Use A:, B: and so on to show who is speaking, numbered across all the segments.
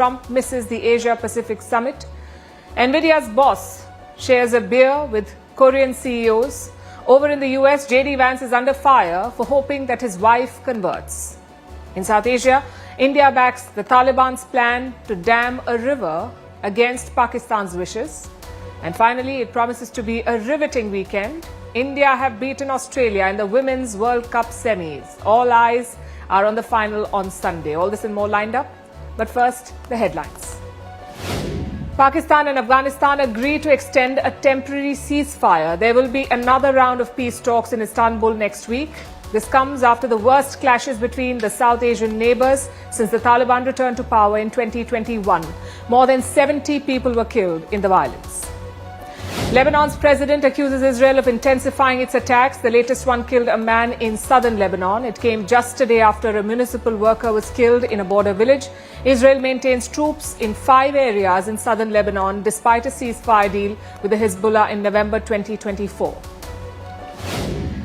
A: Trump misses the Asia-Pacific summit. Nvidia's boss shares a beer with Korean CEOs. Over in the US, JD Vance is under fire for hoping that his wife converts. In South Asia, India backs the Taliban's plan to dam a river against Pakistan's wishes. And finally, it promises to be a riveting weekend. India have beaten Australia in the Women's World Cup semis. All eyes are on the final on Sunday. All this and more lined up. But first, the headlines. Pakistan and Afghanistan agree to extend a temporary ceasefire. There will be another round of peace talks in Istanbul next week. This comes after the worst clashes between the South Asian neighbours since the Taliban returned to power in 2021. More than 70 people were killed in the violence. Lebanon's president accuses Israel of intensifying its attacks. The latest one killed a man in southern Lebanon. It came just a day after a municipal worker was killed in a border village. Israel maintains troops in 5 areas in southern Lebanon despite a ceasefire deal with the Hezbollah in November 2024.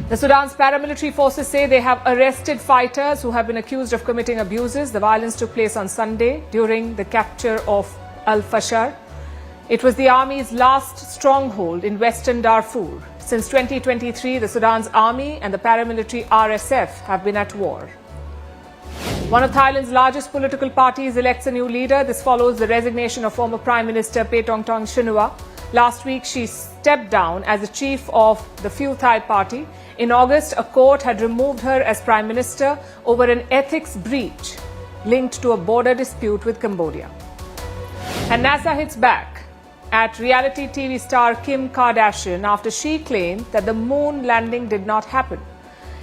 A: The Sudan's paramilitary forces say they have arrested fighters who have been accused of committing abuses. The violence took place on Sunday during the capture of Al-Fashar. It was the army's last stronghold in western Darfur. Since 2023, the Sudan's army and the paramilitary RSF have been at war. One of Thailand's largest political parties elects a new leader. This follows the resignation of former Prime Minister Paetongtarn Shinawatra. Last week, she stepped down as the chief of the Pheu Thai party. In August, a court had removed her as Prime Minister over an ethics breach linked to a border dispute with Cambodia. And NASA hits back at reality TV star Kim Kardashian after she claimed that the moon landing did not happen.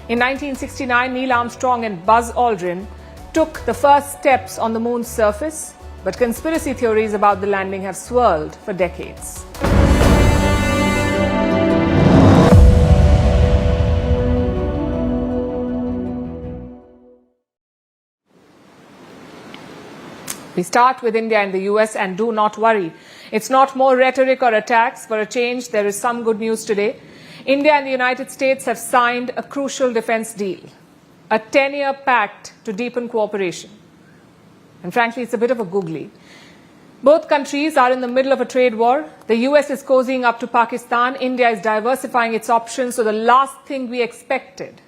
A: In 1969, Neil Armstrong and Buzz Aldrin took the first steps on the moon's surface, but conspiracy theories about the landing have swirled for decades. We start with India and the US, and do not worry. It's not more rhetoric or attacks. For a change, there is some good news today. India and the United States have signed a crucial defense deal, a 10-year pact to deepen cooperation. And frankly, it's a bit of a googly. Both countries are in the middle of a trade war. The US is cozying up to Pakistan. India is diversifying its options. So the last thing we expected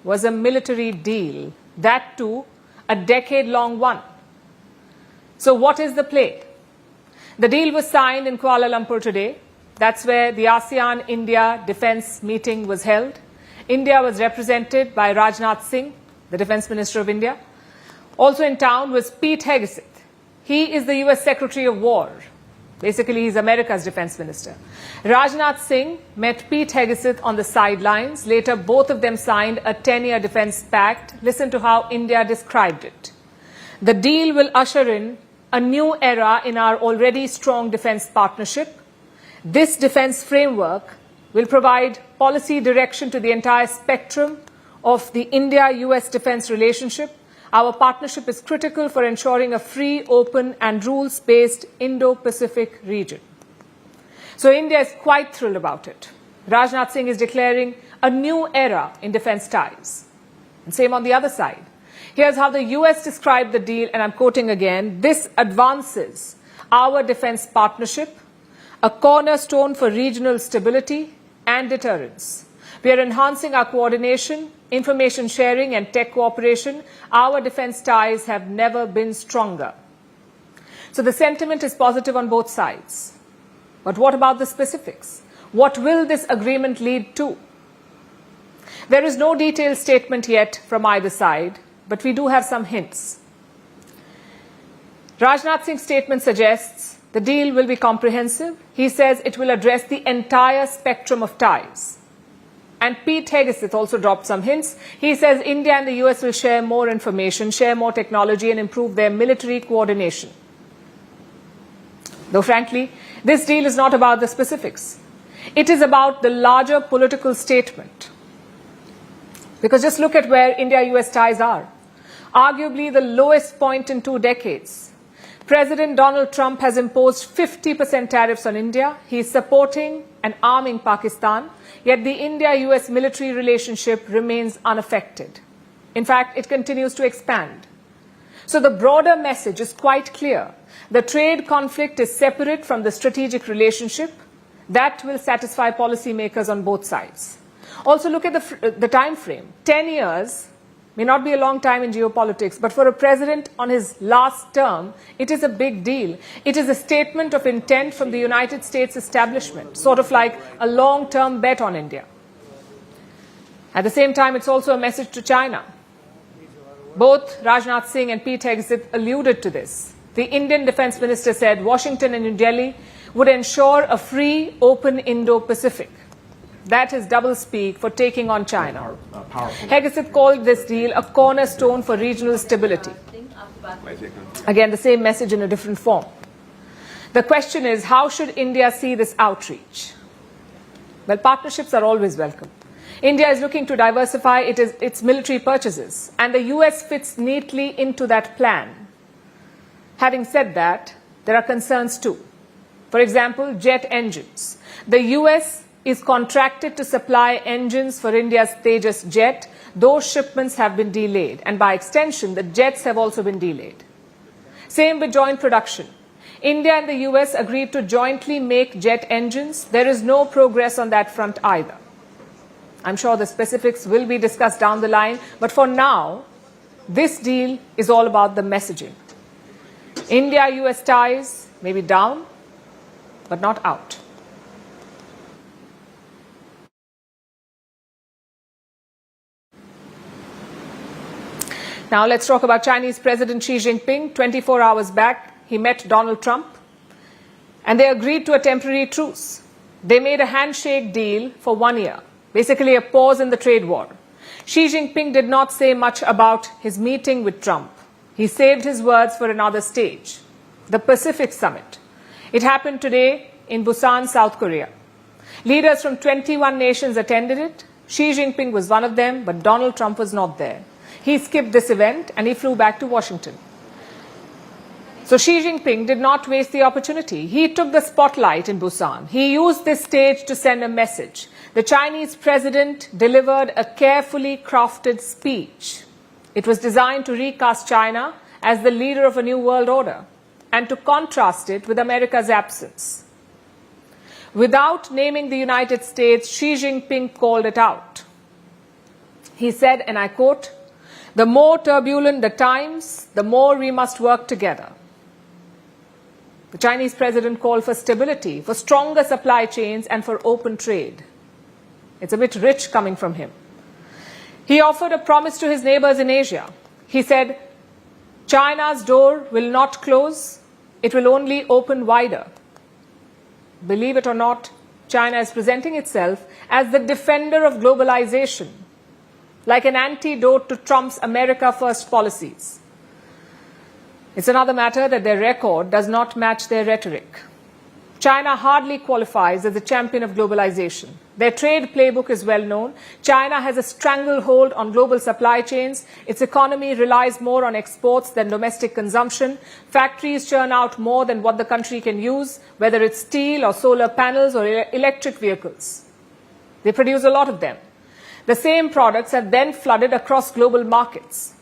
A: was a military deal. That too, a decade-long one. So what is the play? The deal was signed in Kuala Lumpur today. That's where the ASEAN-India defence meeting was held. India was represented by Rajnath Singh, the Defence Minister of India. Also in town was Pete Hegseth. He is the US Secretary of War. Basically, he's America's Defence Minister. Rajnath Singh met Pete Hegseth on the sidelines. Later, both of them signed a 10-year defence pact. Listen to how India described it. The deal will usher in a new era in our already strong defence partnership. This defence framework will provide policy direction to the entire spectrum of the India-US defence relationship. Our partnership is critical for ensuring a free, open and rules-based Indo-Pacific region. So India is quite thrilled about it. Rajnath Singh is declaring a new era in defence ties. And same on the other side. Here's how the US described the deal, and I'm quoting again. This advances our defense partnership, a cornerstone for regional stability and deterrence. We are enhancing our coordination, information sharing and tech cooperation. Our defense ties have never been stronger. So the sentiment is positive on both sides. But what about the specifics? What will this agreement lead to? There is no detailed statement yet from either side, but we do have some hints. Rajnath Singh's statement suggests the deal will be comprehensive. He says it will address the entire spectrum of ties. And Pete Hegseth also dropped some hints. He says India and the US will share more information, share more technology and improve their military coordination. Though frankly, this deal is not about the specifics. It is about the larger political statement. Because just look at where India-US ties are. Arguably the lowest point in 2 decades. President Donald Trump has imposed 50% tariffs on India. He is supporting and arming Pakistan, yet the India-US military relationship remains unaffected. In fact, it continues to expand. So the broader message is quite clear. The trade conflict is separate from the strategic relationship. That will satisfy policymakers on both sides. Also look at the time frame. 10 years may not be a long time in geopolitics, but for a president on his last term, it is a big deal. It is a statement of intent from the United States establishment, sort of like a long-term bet on India. At the same time, it's also a message to China. Both Rajnath Singh and Pete Hegseth alluded to this. The Indian Defence Minister said Washington and New Delhi would ensure a free, open Indo-Pacific. That is double-speak for taking on China. Hegseth called this deal a cornerstone for regional stability. Again, the same message in a different form. The question is, how should India see this outreach? Well, partnerships are always welcome. India is looking to diversify its military purchases, and the US fits neatly into that plan. Having said that, there are concerns too. For example, jet engines. The US is contracted to supply engines for India's Tejas jet. Those shipments have been delayed, and by extension, the jets have also been delayed. Same with joint production. India and the US agreed to jointly make jet engines. There is no progress on that front either. I'm sure the specifics will be discussed down the line, but for now, this deal is all about the messaging. India-US ties may be down, but not out. Now let's talk about Chinese President Xi Jinping. 24 hours back, he met Donald Trump, and they agreed to a temporary truce. They made a handshake deal for 1 year, basically a pause in the trade war. Xi Jinping did not say much about his meeting with Trump. He saved his words for another stage, the Pacific Summit. It happened today in Busan, South Korea. Leaders from 21 nations attended it. Xi Jinping was one of them, but Donald Trump was not there. He skipped this event and he flew back to Washington. So Xi Jinping did not waste the opportunity. He took the spotlight in Busan. He used this stage to send a message. The Chinese president delivered a carefully crafted speech. It was designed to recast China as the leader of a new world order and to contrast it with America's absence. Without naming the United States, Xi Jinping called it out. He said, and I quote, "The more turbulent the times, the more we must work together." The Chinese president called for stability, for stronger supply chains, and for open trade. It's a bit rich coming from him. He offered a promise to his neighbors in Asia. He said, China's door will not close, it will only open wider. Believe it or not, China is presenting itself as the defender of globalization, like an antidote to Trump's America First policies. It's another matter that their record does not match their rhetoric. China hardly qualifies as a champion of globalization. Their trade playbook is well known. China has a stranglehold on global supply chains. Its economy relies more on exports than domestic consumption. Factories churn out more than what the country can use, whether it's steel or solar panels or electric vehicles. They produce a lot of them. The same products are then flooded across global markets.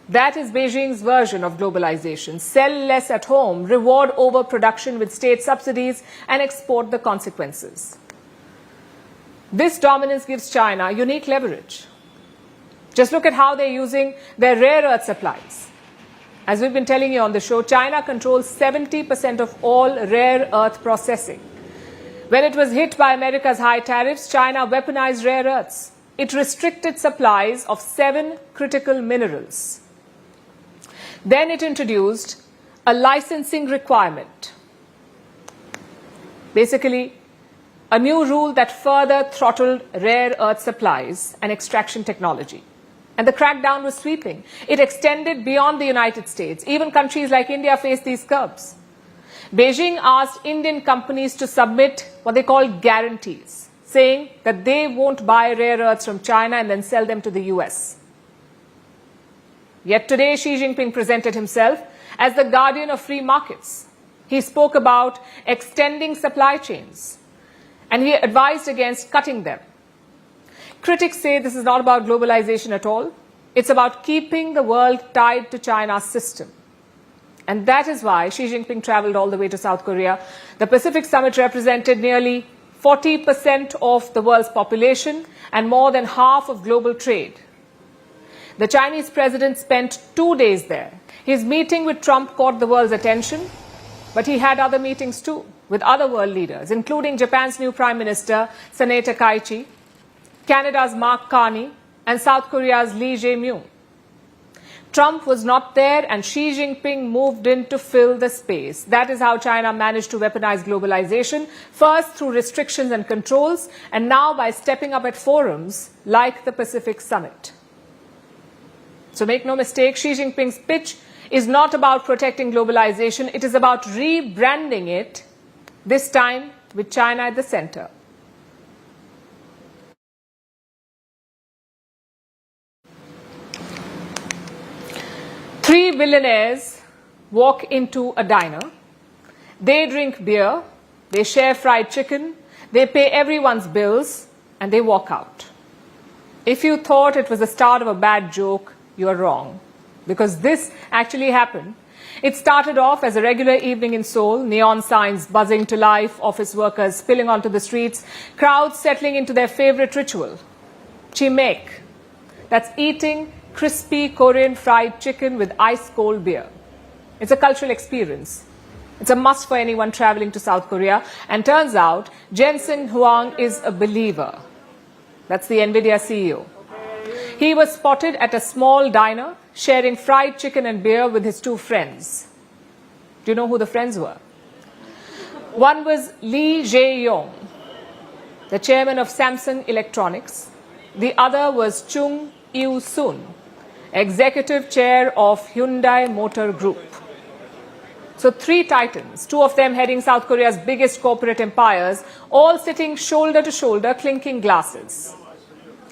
A: That is Beijing's version of globalization. Sell less at home, reward overproduction with state subsidies, and export the consequences. This dominance gives China unique leverage. Just look at how they're using their rare earth supplies. As we've been telling you on the show, China controls 70% of all rare earth processing. When it was hit by America's high tariffs, China weaponized rare earths. It restricted supplies of 7 critical minerals. Then it introduced a licensing requirement. Basically, a new rule that further throttled rare earth supplies and extraction technology. And the crackdown was sweeping. It extended beyond the United States. Even countries like India faced these curbs. Beijing asked Indian companies to submit what they call guarantees, saying that they won't buy rare earths from China and then sell them to the US. Yet today, Xi Jinping presented himself as the guardian of free markets. He spoke about extending supply chains, and he advised against cutting them. Critics say this is not about globalization at all. It's about keeping the world tied to China's system. And that is why Xi Jinping traveled all the way to South Korea. The Pacific Summit represented nearly 40% of the world's population and more than half of global trade. The Chinese president spent 2 days there. His meeting with Trump caught the world's attention, but he had other meetings too with other world leaders, including Japan's new Prime Minister, Sanae Takaichi, Canada's Mark Carney, and South Korea's Lee Jae-myung. Trump was not there and Xi Jinping moved in to fill the space. That is how China managed to weaponize globalization, first through restrictions and controls, and now by stepping up at forums like the Pacific Summit. So make no mistake, Xi Jinping's pitch is not about protecting globalization. It is about rebranding it, this time with China at the center. Three billionaires walk into a diner. They drink beer, they share fried chicken, they pay everyone's bills, and they walk out. If you thought it was the start of a bad joke, you are wrong. Because this actually happened. It started off as a regular evening in Seoul, neon signs buzzing to life, office workers spilling onto the streets, crowds settling into their favorite ritual, chimek. That's eating crispy Korean fried chicken with ice-cold beer. It's a cultural experience. It's a must for anyone traveling to South Korea. And turns out, Jensen Huang is a believer. That's the Nvidia CEO. He was spotted at a small diner sharing fried chicken and beer with his two friends. Do you know who the friends were? One was Lee Jae-yong, the chairman of Samsung Electronics. The other was Chung Il-sun, executive chair of Hyundai Motor Group. So three titans, two of them heading South Korea's biggest corporate empires, all sitting shoulder to shoulder, clinking glasses.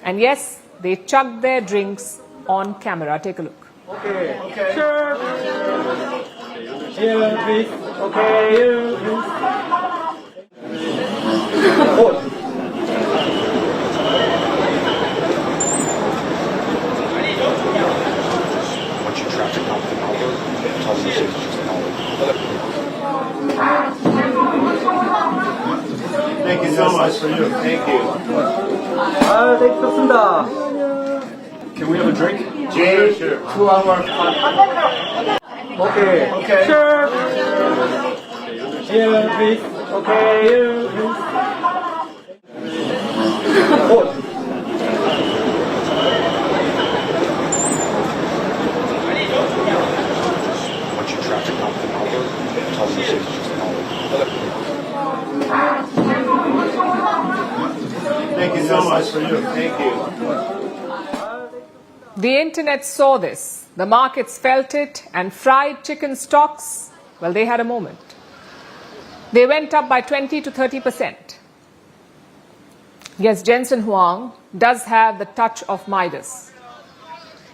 A: And yes, they chugged their drinks on camera. Take a look.
B: Okay. Sure. Here, please. Okay. Here, please.
C: Once you traffic out the number, tell them it's just
D: Thank you so much for you. Thank you.
B: 네, 좋습니다.
D: Can we have a drink? Jay, sure. 2 hour.
B: Okay.
D: Okay.
B: Sure. Here, please. Okay. Here, please.
C: once you traffic out the number, tell them it's just
D: Thank you so much for you. Thank you.
A: The internet saw this. The markets felt it, and fried chicken stocks, well, they had a moment. They went up by 20 to 30%. Yes, Jensen Huang does have the touch of Midas.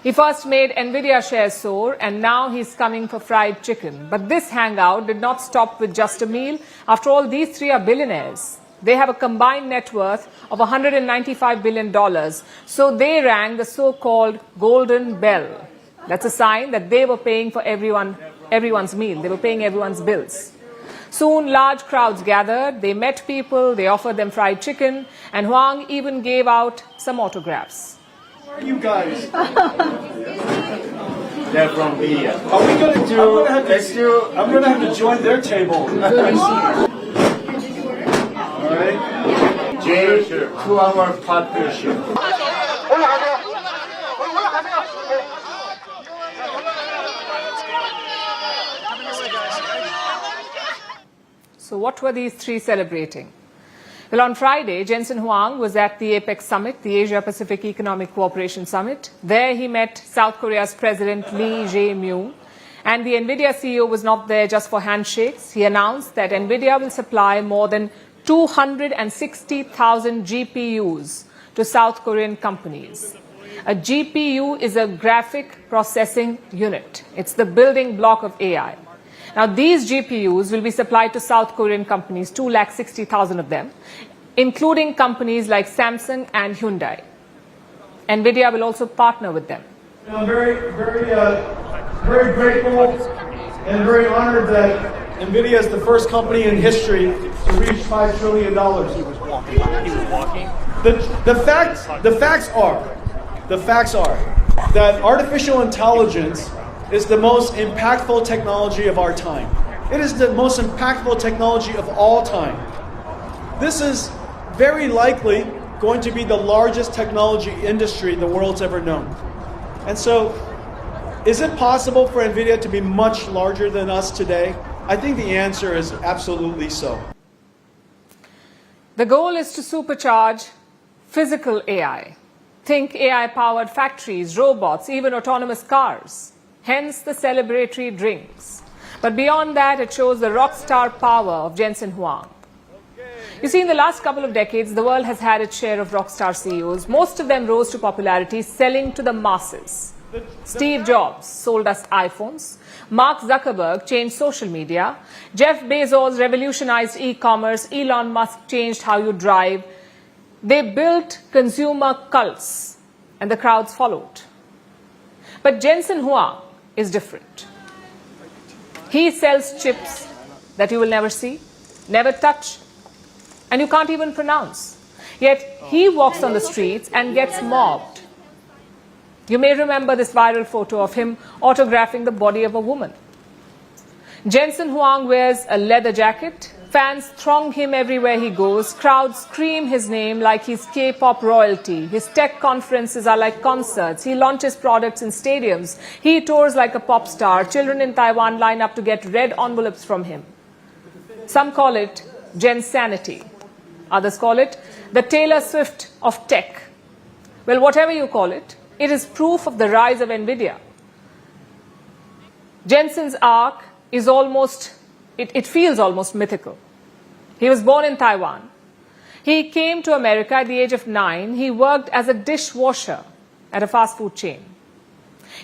A: He first made Nvidia shares soar, and now he's coming for fried chicken. But this hangout did not stop with just a meal. After all, these three are billionaires. They have a combined net worth of $195 billion. So they rang the so-called golden bell. That's a sign that they were paying for everyone's meal. They were paying everyone's bills. Soon, large crowds gathered. They met people. They offered them fried chicken. And Huang even gave out some autographs.
D: Where are you guys? They're from India.
B: Are we going to do? I'm going to have to join their table.
D: All right. Jay, sure. 2 hour partnership.
A: So what were these three celebrating? Well, on Friday, Jensen Huang was at the APEC Summit, the Asia-Pacific Economic Cooperation Summit. There he met South Korea's President Lee Jae-myung. And the Nvidia CEO was not there just for handshakes. He announced that Nvidia will supply more than 260,000 GPUs to South Korean companies. A GPU is a graphic processing unit. It's the building block of AI. Now, these GPUs will be supplied to South Korean companies, 260,000 of them, including companies like Samsung and Hyundai. Nvidia will also partner with them.
B: I'm very grateful and very honored that Nvidia is the first company in history to reach $5 trillion. He was walking. The facts are that artificial intelligence is the most impactful technology of our time. It is the most impactful technology of all time. This is very likely going to be the largest technology industry the world's ever known. And so, is it possible for Nvidia to be much larger than us today? I think the answer is absolutely so.
A: The goal is to supercharge physical AI. Think AI-powered factories, robots, even autonomous cars. Hence the celebratory drinks. But beyond that, it shows the rock star power of Jensen Huang. You see, in the last couple of decades, the world has had its share of rock star CEOs. Most of them rose to popularity selling to the masses. Steve Jobs sold us iPhones. Mark Zuckerberg changed social media. Jeff Bezos revolutionized e-commerce. Elon Musk changed how you drive. They built consumer cults, and the crowds followed. But Jensen Huang is different. He sells chips that you will never see, never touch, and you can't even pronounce. Yet he walks on the streets and gets mobbed. You may remember this viral photo of him autographing the body of a woman. Jensen Huang wears a leather jacket. Fans throng him everywhere he goes. Crowds scream his name like he's K-pop royalty. His tech conferences are like concerts. He launches products in stadiums. He tours like a pop star. Children in Taiwan line up to get red envelopes from him. Some call it Jensanity. Others call it the Taylor Swift of tech. Well, whatever you call it, it is proof of the rise of Nvidia. Jensen's arc is it feels almost mythical. He was born in Taiwan. He came to America at the age of 9. He worked as a dishwasher at a fast food chain.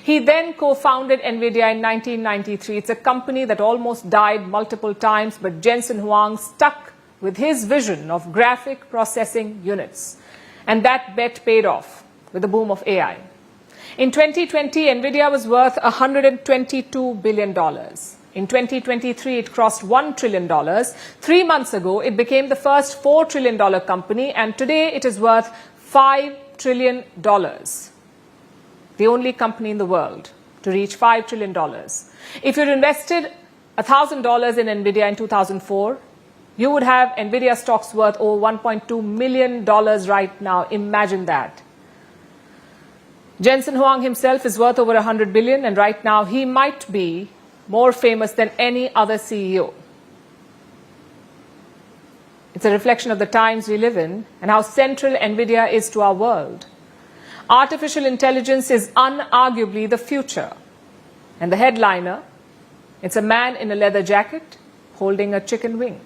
A: He then co-founded Nvidia in 1993. It's a company that almost died multiple times, but Jensen Huang stuck with his vision of graphic processing units. And that bet paid off with the boom of AI. In 2020, Nvidia was worth $122 billion. In 2023, it crossed $1 trillion. 3 months ago, it became the first $4 trillion company, and today it is worth $5 trillion. The only company in the world to reach $5 trillion. If you'd invested $1,000 in Nvidia in 2004, you would have Nvidia stocks worth over $1.2 million right now. Imagine that. Jensen Huang himself is worth over $100 billion, and right now he might be more famous than any other CEO. It's a reflection of the times we live in and how central Nvidia is to our world. Artificial intelligence is unarguably the future. And the headliner, it's a man in a leather jacket holding a chicken wing.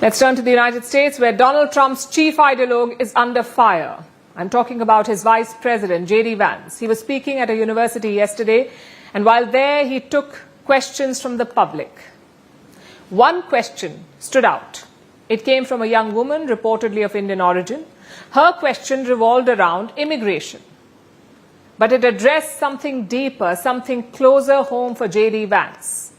A: Let's turn to the United States, where Donald Trump's chief ideologue is under fire. I'm talking about his vice president, J.D. Vance. He was speaking at a university yesterday, and while there, he took questions from the public. One question stood out. It came from a young woman, reportedly of Indian origin. Her question revolved around immigration. But it addressed something deeper, something closer home for J.D. Vance.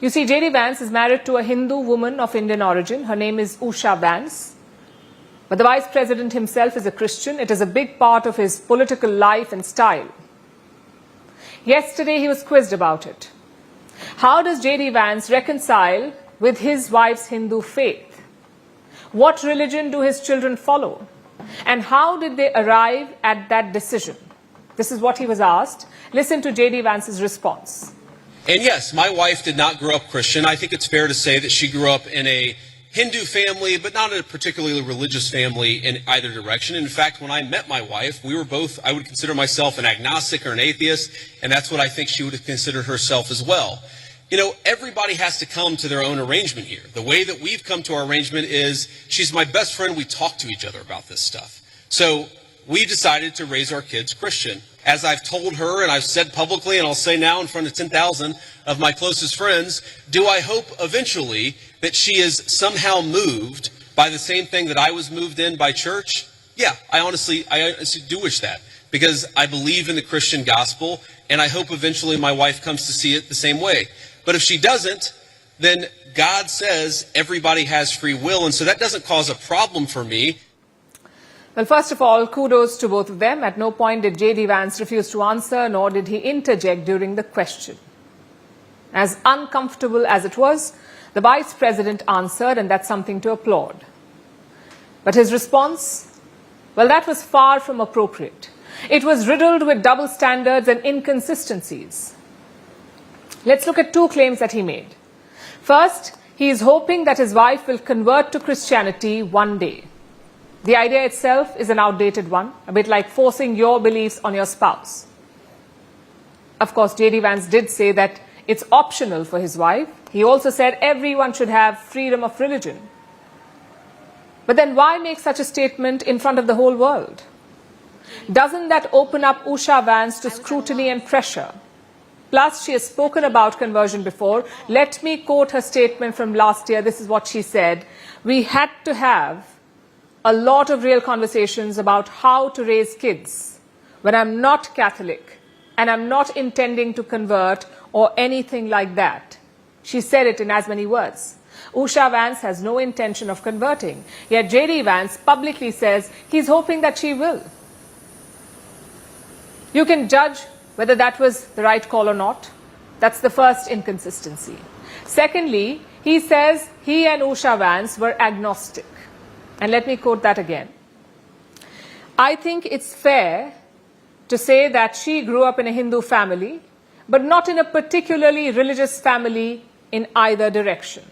A: You see, J.D. Vance is married to a Hindu woman of Indian origin. Her name is Usha Vance. But the vice president himself is a Christian. It is a big part of his political life and style. Yesterday, he was quizzed about it. How does J.D. Vance reconcile with his wife's Hindu faith? What religion do his children follow? And how did they arrive at that decision? This is what he was asked. Listen to J.D. Vance's response.
E: And yes, my wife did not grow up Christian. I think it's fair to say that she grew up in a Hindu family, but not a particularly religious family in either direction. In fact, when I met my wife, we were both, I would consider myself an agnostic or an atheist, and that's what I think she would have considered herself as well. You know, everybody has to come to their own arrangement here. The way that we've come to our arrangement is she's my best friend. We talk to each other about this stuff. So we decided to raise our kids Christian. As I've told her, and I've said publicly, and I'll say now in front of 10,000 of my closest friends, do I hope eventually that she is somehow moved by the same thing that I was moved in by church? Yeah, I honestly do wish that, because I believe in the Christian gospel, and I hope eventually my wife comes to see it the same way. But if she doesn't, then God says everybody has free will, and so that doesn't cause a problem for me.
A: Well, first of all, kudos to both of them. At no point did J.D. Vance refuse to answer, nor did he interject during the question. As uncomfortable as it was, the Vice President answered, and that's something to applaud. But his response, well, that was far from appropriate. It was riddled with double standards and inconsistencies. Let's look at two claims that he made. First, he is hoping that his wife will convert to Christianity one day. The idea itself is an outdated one, a bit like forcing your beliefs on your spouse. Of course, J.D. Vance did say that it's optional for his wife. He also said everyone should have freedom of religion. But then why make such a statement in front of the whole world? Doesn't that open up Usha Vance to scrutiny and pressure? Plus, she has spoken about conversion before. Let me quote her statement from last year. This is what she said. We had to have a lot of real conversations about how to raise kids when I'm not Catholic and I'm not intending to convert or anything like that. She said it in as many words. Usha Vance has no intention of converting, yet J.D. Vance publicly says he's hoping that she will. You can judge whether that was the right call or not. That's the first inconsistency. Secondly, he says he and Usha Vance were agnostic. And let me quote that again. I think it's fair to say that she grew up in a Hindu family, but not in a particularly religious family in either direction.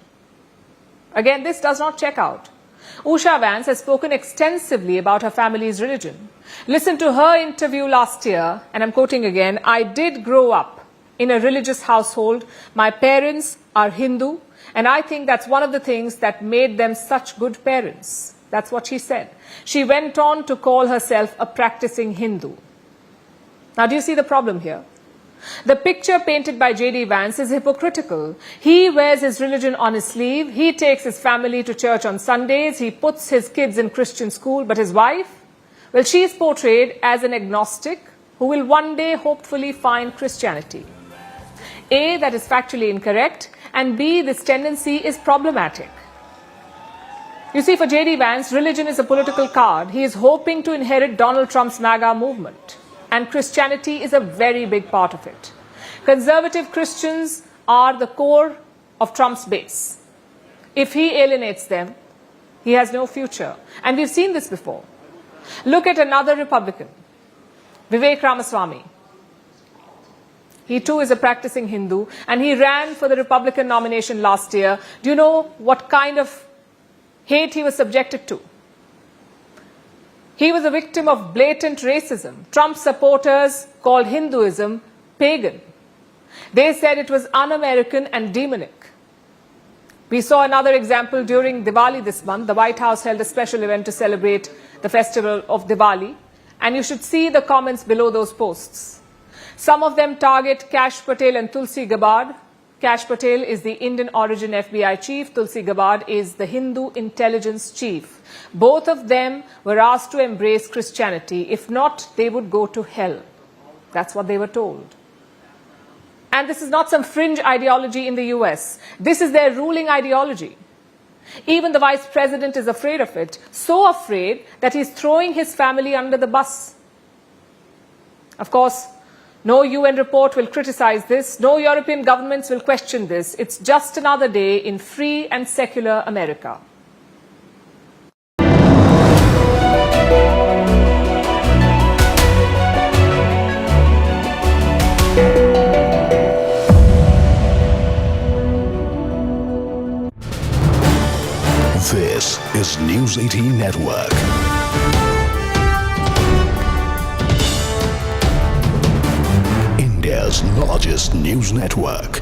A: Again, this does not check out. Usha Vance has spoken extensively about her family's religion. Listen to her interview last year, and I'm quoting again, I did grow up in a religious household. My parents are Hindu, and I think that's one of the things that made them such good parents. That's what she said. She went on to call herself a practicing Hindu. Now, do you see the problem here? The picture painted by J.D. Vance is hypocritical. He wears his religion on his sleeve. He takes his family to church on Sundays. He puts his kids in Christian school. But his wife? Well, she is portrayed as an agnostic who will one day hopefully find Christianity. A, that is factually incorrect. And B, this tendency is problematic. You see, for J.D. Vance, religion is a political card. He is hoping to inherit Donald Trump's MAGA movement. And Christianity is a very big part of it. Conservative Christians are the core of Trump's base. If he alienates them, he has no future. And we've seen this before. Look at another Republican, Vivek Ramaswamy. He too is a practicing Hindu, and he ran for the Republican nomination last year. Do you know what kind of hate he was subjected to? He was a victim of blatant racism. Trump supporters called Hinduism pagan. They said it was un-American and demonic. We saw another example during Diwali this month. The White House held a special event to celebrate the festival of Diwali. And you should see the comments below those posts. Some of them target Kash Patel and Tulsi Gabbard. Kash Patel is the Indian origin FBI chief. Tulsi Gabbard is the Hindu intelligence chief. Both of them were asked to embrace Christianity. If not, they would go to hell. That's what they were told. And this is not some fringe ideology in the US. This is their ruling ideology. Even the vice president is afraid of it. So afraid that he's throwing his family under the bus. Of course, no UN report will criticize this. No European governments will question this. It's just another day in free and secular America.
F: This is News 18 Network. India's largest news network.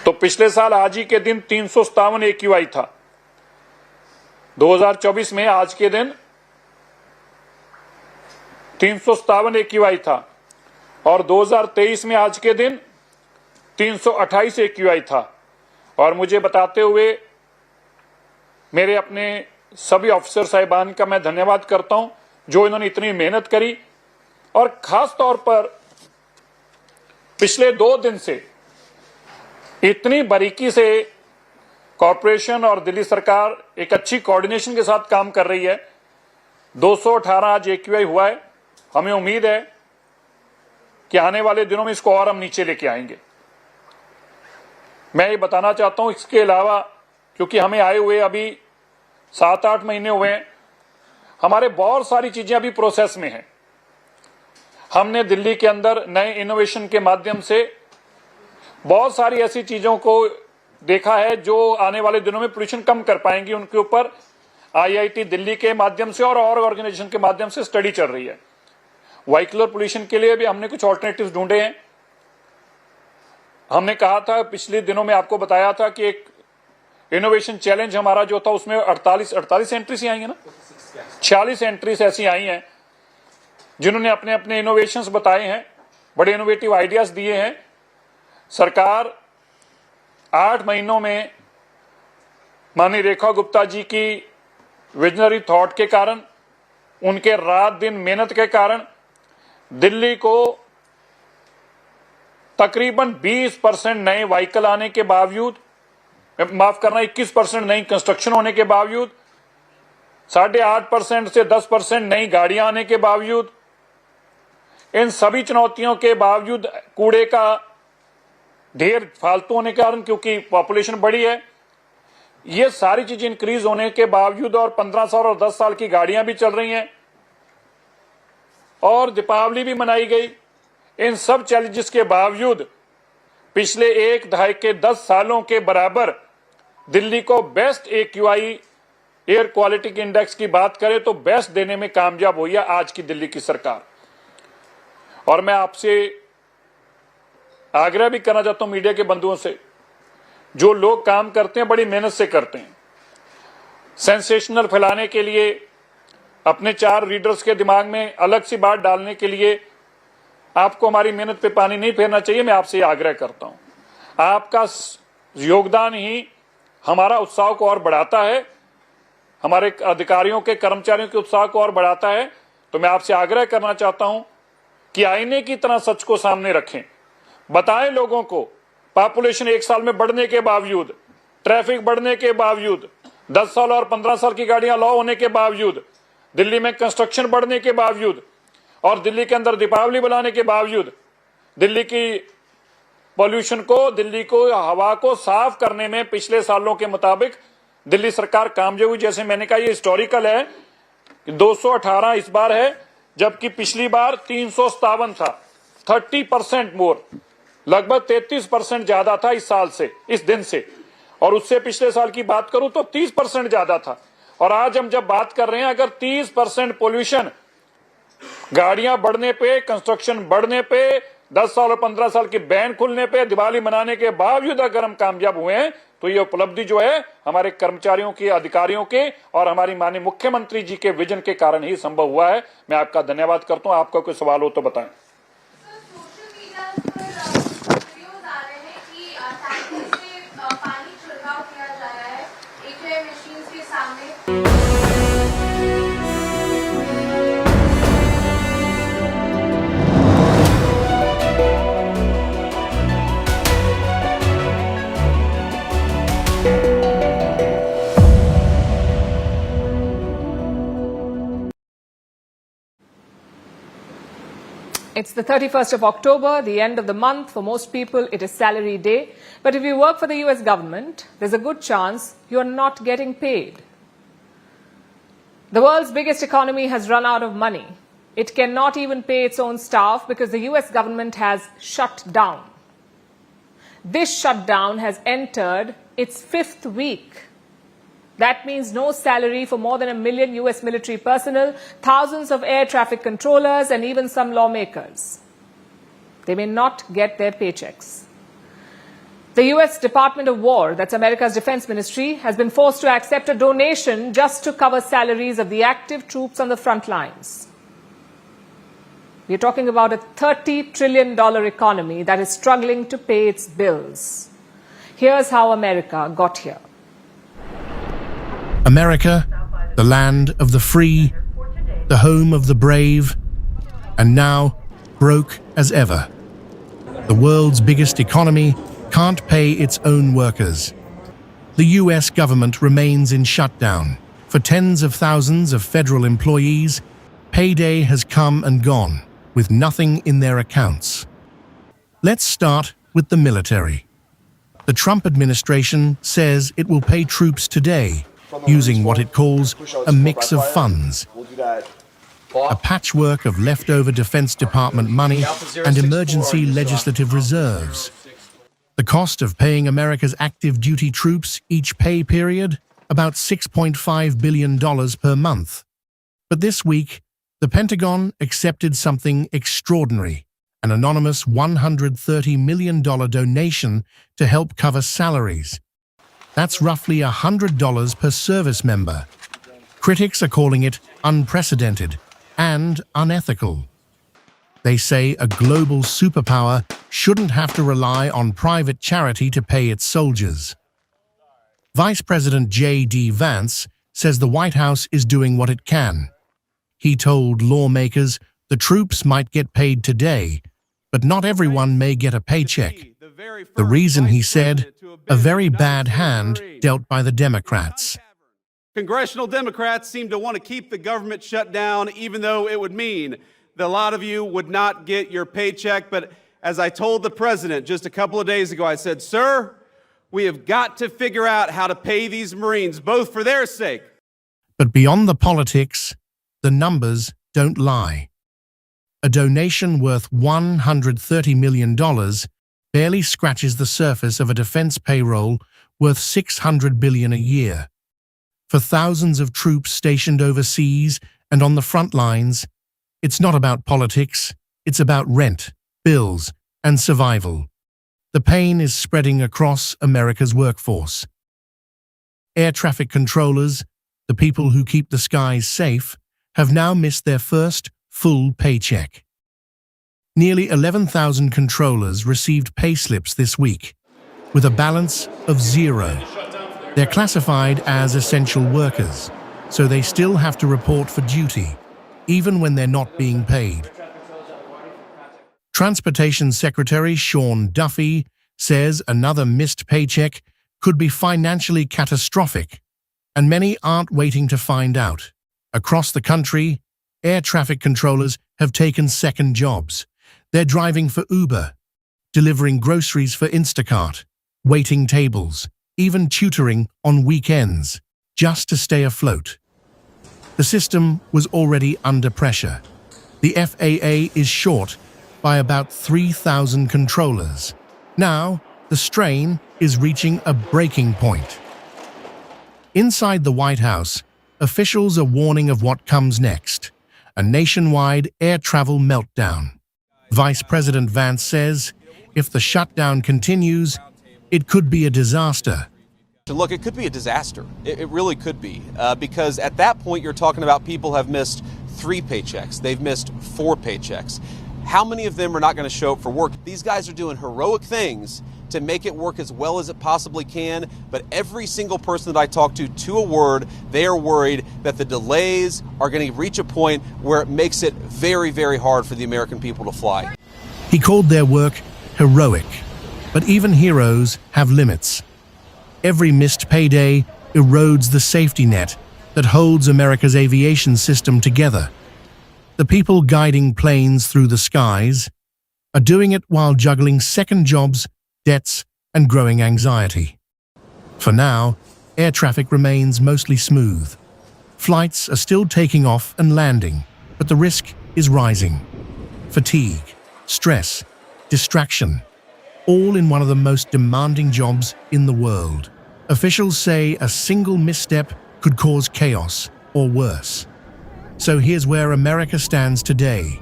G: तो पिछले साल आज ही के दिन 357 AQI था। 2024 में आज के दिन 357 AQI था और 2023 में आज के दिन 328 AQI था और मुझे बताते हुए मेरे अपने सभी ऑफिसर साहिबान का मैं धन्यवाद करता हूं जो इन्होंने इतनी मेहनत करी और खास तौर पर पिछले 2 दिन से इतनी बारीकी से कॉरपोरेशन और दिल्ली सरकार एक अच्छी कोऑर्डिनेशन के साथ काम कर रही है। 218 आज AQI हुआ है। हमें उम्मीद है कि आने वाले दिनों में इसको और हम नीचे लेके आएंगे। मैं ये बताना चाहता हूं इसके अलावा, क्योंकि हमें आए हुए अभी 7-8 महीने हुए हैं, हमारे बहुत सारी चीजें अभी प्रोसेस में हैं। हमने दिल्ली के अंदर नए इनोवेशन के माध्यम से बहुत सारी ऐसी चीजों को देखा है जो आने वाले दिनों में पोल्यूशन कम कर पाएंगी। उनके ऊपर IIT दिल्ली के माध्यम से और ऑर्गेनाइजेशन के माध्यम से स्टडी चल रही है। व्हीकलर पोल्यूशन के लिए भी हमने कुछ ऑल्टरनेटिव्स ढूंढे हैं। हमने कहा था पिछले दिनों में, आपको बताया था कि एक इनोवेशन चैलेंज हमारा जो था उसमें 48 एंट्रीज आई है ना, 46 एंट्रीज ऐसी आई हैं जिन्होंने अपने अपने इनोवेशंस बताए हैं, बड़े इनोवेटिव आइडियाज दिए हैं। सरकार 8 महीनों में माननीय रेखा गुप्ता जी की विजनरी थॉट के कारण, उनके रात दिन मेहनत के कारण दिल्ली को तकरीबन 20% नए व्हीकल आने के बावजूद, माफ करना 21% नई कंस्ट्रक्शन होने के बावजूद, 8.5% से 10% नई गाड़ियां आने के बावजूद, इन सभी चुनौतियों के बावजूद कूड़े का ढेर फालतू होने के कारण, क्योंकि पॉपुलेशन बढ़ी है, ये सारी चीजें इंक्रीज होने के बावजूद और 15 साल और 10 साल की गाड़ियां भी चल रही हैं और दीपावली भी मनाई गई। इन सब चैलेंजेस के बावजूद पिछले 1 दहाई के 10 सालों के बराबर दिल्ली को best AQI air quality index की बात करें तो बेस्ट देने में कामयाब हुई है आज की दिल्ली की सरकार। और मैं आपसे आग्रह भी करना चाहता हूं मीडिया के बंधुओं से, जो लोग काम करते हैं बड़ी मेहनत से करते हैं, सेंसेशनल फैलाने के लिए, अपने 4 रीडर्स के दिमाग में अलग सी बात डालने के लिए आपको हमारी मेहनत पे पानी नहीं फेरना चाहिए। मैं आपसे आग्रह करता हूं, आपका योगदान ही हमारा उत्साह को और बढ़ाता है, हमारे अधिकारियों के कर्मचारियों के उत्साह को और बढ़ाता है। तो मैं आपसे आग्रह करना चाहता हूं कि आईने की तरह सच को सामने रखें, बताएं लोगों को। पॉपुलेशन 1 साल में बढ़ने के बावजूद, ट्रैफिक बढ़ने के बावजूद, 10 साल और 15 साल की गाड़ियां लॉ होने के बावजूद, दिल्ली में कंस्ट्रक्शन बढ़ने के बावजूद और दिल्ली के अंदर दीपावली बनाने के बावजूद, दिल्ली की पॉल्यूशन को, दिल्ली को हवा को साफ करने में पिछले सालों के मुताबिक दिल्ली सरकार कामयाब हुई। जैसे मैंने कहा, ये हिस्टोरिकल है, 218 इस बार है, जबकि पिछली बार 357 था, 30% मोर, लगभग 33% ज्यादा था इस साल से, इस दिन से। और उससे पिछले साल की बात करूं तो 30% ज्यादा था। और आज हम जब बात कर रहे हैं, अगर 30% पोल्यूशन गाड़ियां बढ़ने पे, कंस्ट्रक्शन बढ़ने पे, 10 साल और 15 साल की बैन खुलने पे, दिवाली मनाने के बावजूद अगर हम कामयाब हुए हैं, तो ये उपलब्धि जो है हमारे कर्मचारियों के, अधिकारियों के और हमारी माननीय मुख्यमंत्री जी के विजन के कारण ही संभव हुआ है। मैं आपका धन्यवाद करता हूं। आपका कोई सवाल हो तो बताएं।
A: It's the 31st of October, the end of the month. For most people, it is salary day. But if you work for the US government, there's a good chance you're not getting paid. The world's biggest economy has run out of money. It cannot even pay its own staff because the US government has shut down. This shutdown has entered its 5th week. That means no salary for more than 1 million US military personnel, thousands of air traffic controllers, and even some lawmakers. They may not get their paychecks. The US Department of War, that's America's Defence Ministry, has been forced to accept a donation just to cover salaries of the active troops on the front lines. We're talking about a $30 trillion economy that is struggling to pay its bills. Here's how America got here.
H: America, the land of the free, the home of the brave, and now broke as ever. The world's biggest economy can't pay its own workers. The US government remains in shutdown. For tens of thousands of federal employees, payday has come and gone, with nothing in their accounts. Let's start with the military. The Trump administration says it will pay troops today, using what it calls a mix of funds. A patchwork of leftover Defense Department money and emergency legislative reserves. The cost of paying America's active duty troops each pay period, about $6.5 billion per month. But this week, the Pentagon accepted something extraordinary, an anonymous $130 million donation to help cover salaries. That's roughly $100 per service member. Critics are calling it unprecedented and unethical. They say a global superpower shouldn't have to rely on private charity to pay its soldiers. Vice President J.D. Vance says the White House is doing what it can. He told lawmakers the troops might get paid today, but not everyone may get a paycheck. The reason, he said, a very bad hand dealt by the Democrats.
I: Congressional Democrats seem to want to keep the government shut down, even though it would mean that a lot of you would not get your paycheck. But as I told the president just a couple of days ago, I said, sir, we have got to figure out how to pay these Marines, both for their sake.
H: But beyond the politics, the numbers don't lie. A donation worth $130 million barely scratches the surface of a defense payroll worth $600 billion a year. For thousands of troops stationed overseas and on the front lines, it's not about politics, it's about rent, bills, and survival. The pain is spreading across America's workforce. Air traffic controllers, the people who keep the skies safe, have now missed their first full paycheck. Nearly 11,000 controllers received payslips this week, with a balance of zero. They're classified as essential workers, so they still have to report for duty, even when they're not being paid. Transportation Secretary Sean Duffy says another missed paycheck could be financially catastrophic, and many aren't waiting to find out. Across the country, air traffic controllers have taken second jobs. They're driving for Uber, delivering groceries for Instacart, waiting tables, even tutoring on weekends, just to stay afloat. The system was already under pressure. The FAA is short by about 3,000 controllers. Now, the strain is reaching a breaking point. Inside the White House, officials are warning of what comes next, a nationwide air travel meltdown. Vice President Vance says, if the shutdown continues, it could be a disaster.
E: Look, it could be a disaster. It really could be, because at that point you're talking about people have missed 3 paychecks. They've missed 4 paychecks. How many of them are not going to show up for work? These guys are doing heroic things to make it work as well as it possibly can, but every single person that I talk to a word, they are worried that the delays are going to reach a point where it makes it very, very hard for the American people to fly.
H: He called their work heroic, but even heroes have limits. Every missed payday erodes the safety net that holds America's aviation system together. The people guiding planes through the skies are doing it while juggling second jobs, debts, and growing anxiety. For now, air traffic remains mostly smooth. Flights are still taking off and landing, but the risk is rising. Fatigue, stress, distraction, all in one of the most demanding jobs in the world. Officials say a single misstep could cause chaos or worse. So here's where America stands today,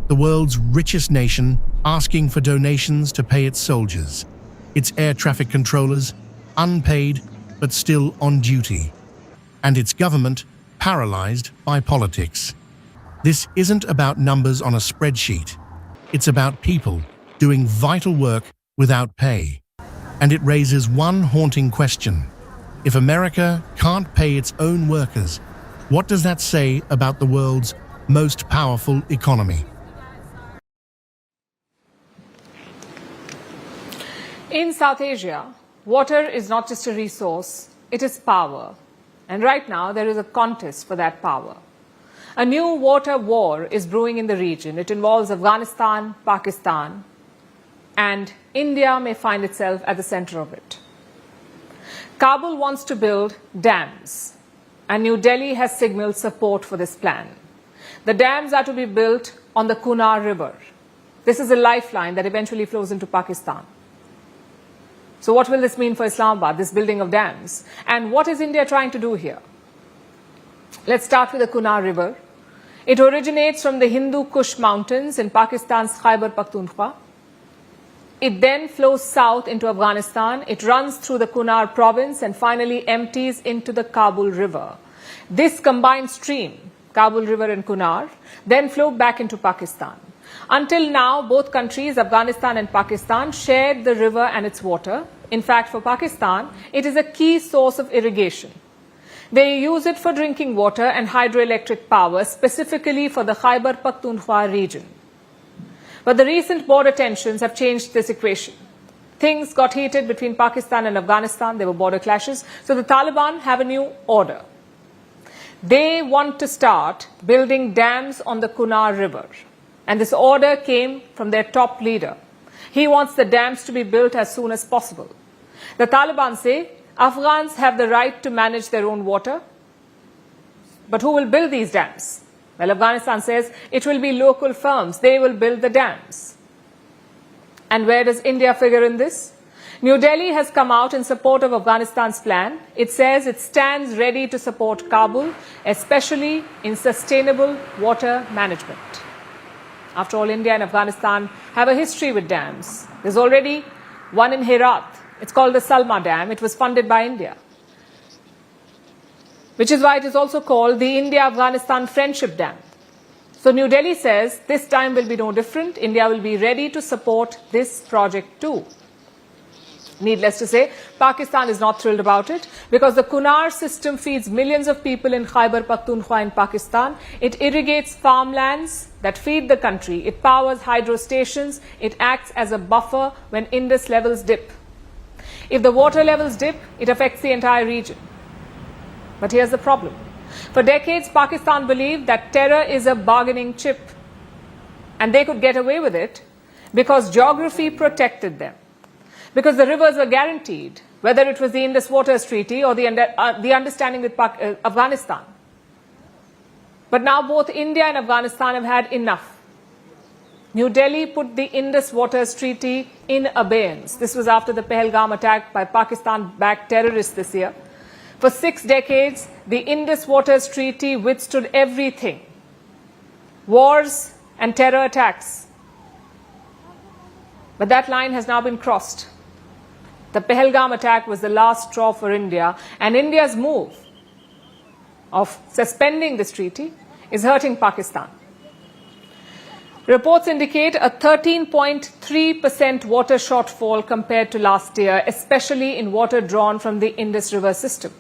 H: the world's richest nation asking for donations to pay its soldiers, its air traffic controllers, unpaid but still on duty, and its government paralyzed by politics. This isn't about numbers on a spreadsheet. It's about people doing vital work without pay. And it raises one haunting question. If America can't pay its own workers, what does that say about the world's most powerful economy?
A: In South Asia, water is not just a resource, it is power. And right now, there is a contest for that power. A new water war is brewing in the region. It involves Afghanistan, Pakistan, and India may find itself at the center of it. Kabul wants to build dams, and New Delhi has signaled support for this plan. The dams are to be built on the Kunar River. This is a lifeline that eventually flows into Pakistan. So what will this mean for Islamabad, this building of dams? And what is India trying to do here? Let's start with the Kunar River. It originates from the Hindu Kush mountains in Pakistan's Khyber Pakhtunkhwa. It then flows south into Afghanistan. It runs through the Kunar province and finally empties into the Kabul River. This combined stream, Kabul River and Kunar, then flow back into Pakistan. Until now, both countries, Afghanistan and Pakistan, shared the river and its water. In fact, for Pakistan, it is a key source of irrigation. They use it for drinking water and hydroelectric power, specifically for the Khyber Pakhtunkhwa region. But the recent border tensions have changed this equation. Things got heated between Pakistan and Afghanistan. There were border clashes. So the Taliban have a new order. They want to start building dams on the Kunar River. And this order came from their top leader. He wants the dams to be built as soon as possible. The Taliban say Afghans have the right to manage their own water. But who will build these dams? Well, Afghanistan says it will be local firms. They will build the dams. And where does India figure in this? New Delhi has come out in support of Afghanistan's plan. It says it stands ready to support Kabul, especially in sustainable water management. After all, India and Afghanistan have a history with dams. There's already one in Herat. It's called the Salma Dam. It was funded by India, which is why it is also called the India-Afghanistan Friendship Dam. So New Delhi says this time will be no different. India will be ready to support this project too. Needless to say, Pakistan is not thrilled about it because the Kunar system feeds millions of people in Khyber Pakhtunkhwa in Pakistan. It irrigates farmlands that feed the country. It powers hydro stations. It acts as a buffer when Indus levels dip. If the water levels dip, it affects the entire region. But here's the problem. For decades, Pakistan believed that terror is a bargaining chip. And they could get away with it because geography protected them. Because the rivers were guaranteed, whether it was the Indus Waters Treaty or the understanding with Afghanistan. But now both India and Afghanistan have had enough. New Delhi put the Indus Waters Treaty in abeyance. This was after the Pahalgam attack by Pakistan-backed terrorists this year. For 6 decades, the Indus Waters Treaty withstood everything. Wars and terror attacks. But that line has now been crossed. The Pahalgam attack was the last straw for India, and India's move of suspending this treaty is hurting Pakistan. Reports indicate a 13.3% water shortfall compared to last year, especially in water drawn from the Indus River system.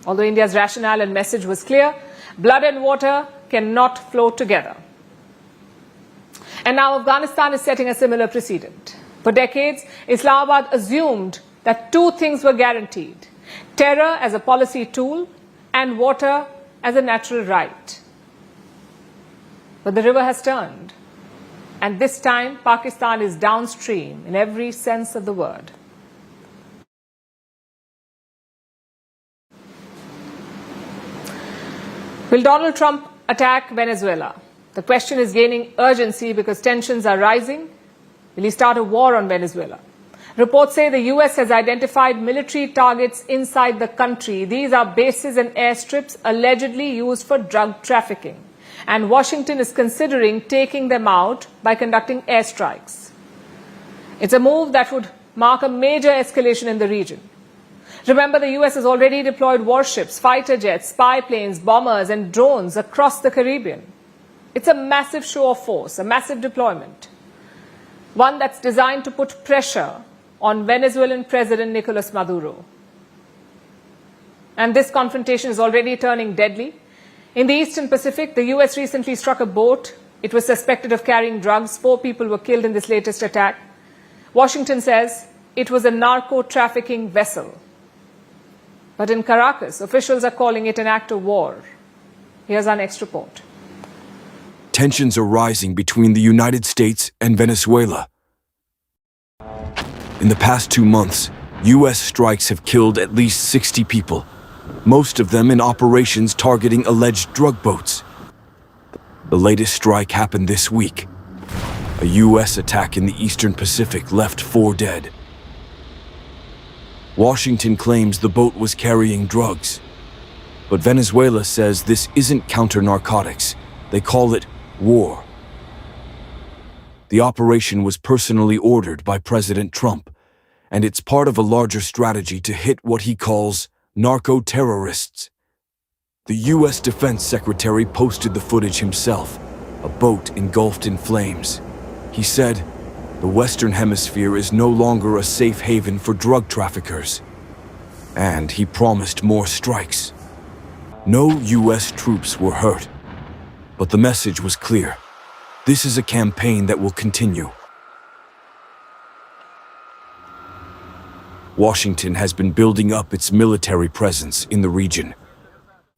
A: Although India's rationale and message was clear, blood and water cannot flow together. And now Afghanistan is setting a similar precedent. For decades, Islamabad assumed that 2 things were guaranteed: terror as a policy tool and water as a natural right. But the river has turned. And this time, Pakistan is downstream in every sense of the word. Will Donald Trump attack Venezuela? The question is gaining urgency because tensions are rising. Will he start a war on Venezuela? Reports say the US has identified military targets inside the country. These are bases and airstrips allegedly used for drug trafficking. And Washington is considering taking them out by conducting airstrikes. It's a move that would mark a major escalation in the region. Remember, the US has already deployed warships, fighter jets, spy planes, bombers, and drones across the Caribbean. It's a massive show of force, a massive deployment. one that's designed to put pressure on Venezuelan President Nicolas Maduro. And this confrontation is already turning deadly. In the Eastern Pacific, the US recently struck a boat. It was suspected of carrying drugs. 4 people were killed in this latest attack. Washington says it was a narco-trafficking vessel. But in Caracas, officials are calling it an act of war. Here's our next report.
J: Tensions are rising between the United States and Venezuela. In the past 2 months, U.S. strikes have killed at least 60 people, most of them in operations targeting alleged drug boats. The latest strike happened this week. A U.S. attack in the Eastern Pacific left 4 dead. Washington claims the boat was carrying drugs. But Venezuela says this isn't counter-narcotics. They call it war. The operation was personally ordered by President Trump, and it's part of a larger strategy to hit what he calls narco-terrorists. The U.S. Defense Secretary posted the footage himself, a boat engulfed in flames. He said, "The Western Hemisphere is no longer a safe haven for drug traffickers." And he promised more strikes. No U.S. troops were hurt, but the message was clear. This is a campaign that will continue. Washington has been building up its military presence in the region.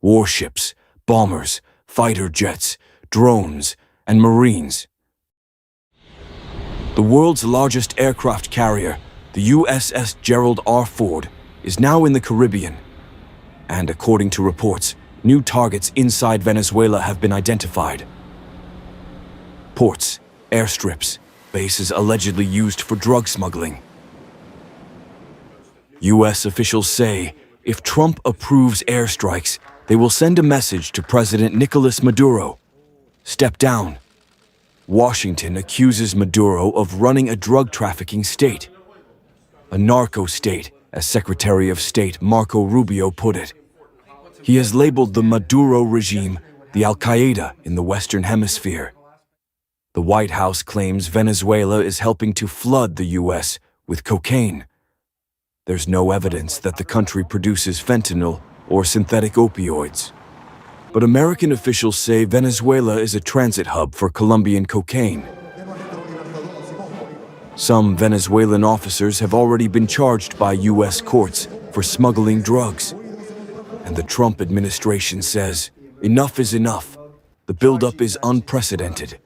J: Warships, bombers, fighter jets, drones, and Marines. The world's largest aircraft carrier, the USS Gerald R. Ford, is now in the Caribbean. And according to reports, new targets inside Venezuela have been identified. Ports, airstrips, bases allegedly used for drug smuggling. U.S. officials say if Trump approves airstrikes, they will send a message to President Nicolas Maduro. Step down. Washington accuses Maduro of running a drug trafficking state. A narco state, as Secretary of State Marco Rubio put it. He has labeled the Maduro regime the Al-Qaeda in the Western Hemisphere. The White House claims Venezuela is helping to flood the U.S. with cocaine. There's no evidence that the country produces fentanyl or synthetic opioids. But American officials say Venezuela is a transit hub for Colombian cocaine. Some Venezuelan officers have already been charged by U.S. courts for smuggling drugs. And the Trump administration says, enough is enough. The buildup is unprecedented.